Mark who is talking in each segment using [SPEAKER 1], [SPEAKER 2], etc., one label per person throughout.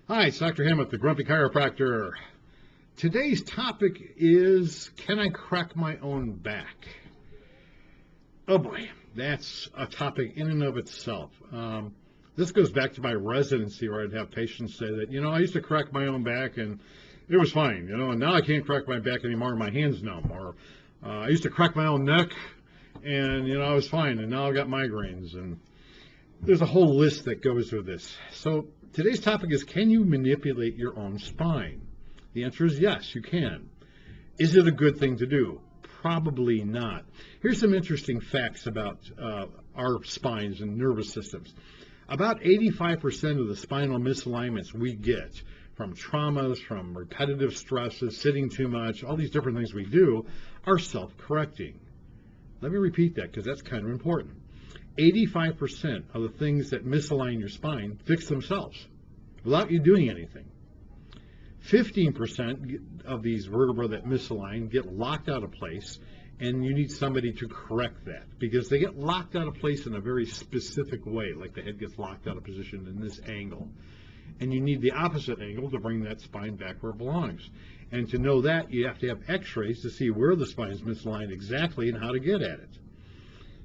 [SPEAKER 1] Hi, it's Dr. Hammett, the Grumpy Chiropractor. Today's topic is, can I crack my own back? Oh boy, that's a topic in and of itself. This goes back to my residency where I'd have patients say that, I used to crack my own back and it was fine, and now I can't crack my back anymore, my hand's numb. Or I used to crack my own neck and, I was fine, and now I've got migraines. And there's a whole list that goes with this. So today's topic is, can you manipulate your own spine? The answer is yes, you can. Is it a good thing to do? Probably not. Here's some interesting facts about our spines and nervous systems. About 85% of the spinal misalignments we get from traumas, from repetitive stresses, sitting too much, all these different things we do are self-correcting. Let me repeat that because that's kind of important. 85% of the things that misalign your spine fix themselves without you doing anything. 15% of these vertebrae that misalign get locked out of place, and you need somebody to correct that because they get locked out of place in a very specific way, like the head gets locked out of position in this angle. And you need the opposite angle to bring that spine back where it belongs. And to know that, you have to have x-rays to see where the spine is misaligned exactly and how to get at it.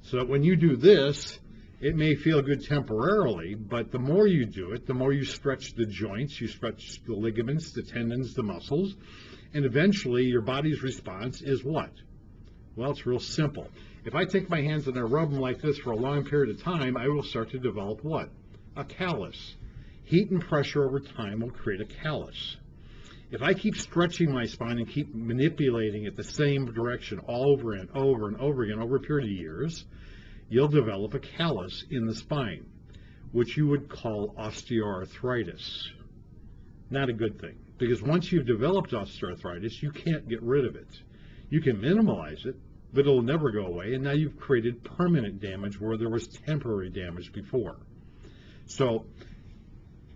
[SPEAKER 1] So that when you do this, it may feel good temporarily, but the more you do it, the more you stretch the joints, you stretch the ligaments, the tendons, the muscles, and eventually your body's response is what? Well, it's real simple. If I take my hands and I rub them like this for a long period of time, I will start to develop what? A callus. Heat and pressure over time will create a callus. If I keep stretching my spine and keep manipulating it the same direction over and over and over again over a period of years, you'll develop a callus in the spine, which you would call osteoarthritis. Not a good thing, because once you've developed osteoarthritis, you can't get rid of it. You can minimize it, but it'll never go away, and now you've created permanent damage where there was temporary damage before. So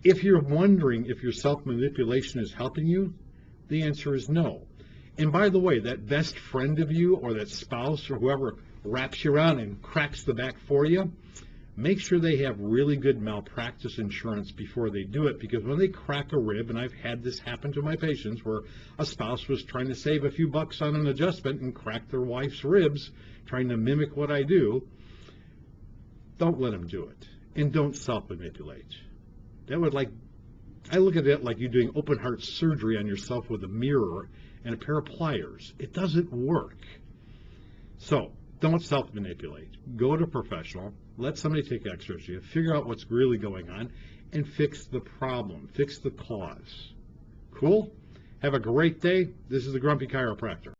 [SPEAKER 1] if you're wondering if your self-manipulation is helping you, the answer is no. And by the way, that best friend of you or that spouse or whoever wraps you around and cracks the back for you, make sure they have really good malpractice insurance before they do it, because when they crack a rib, and I've had this happen to my patients where a spouse was trying to save a few bucks on an adjustment and cracked their wife's ribs trying to mimic what I do, don't let them do it. And don't self-manipulate. I look at it like you're doing open heart surgery on yourself with a mirror and a pair of pliers. It doesn't work. So don't self-manipulate. Go to a professional. Let somebody take x-rays of you. Figure out what's really going on and fix the problem. Fix the cause. Cool? Have a great day. This is the Grumpy Chiropractor.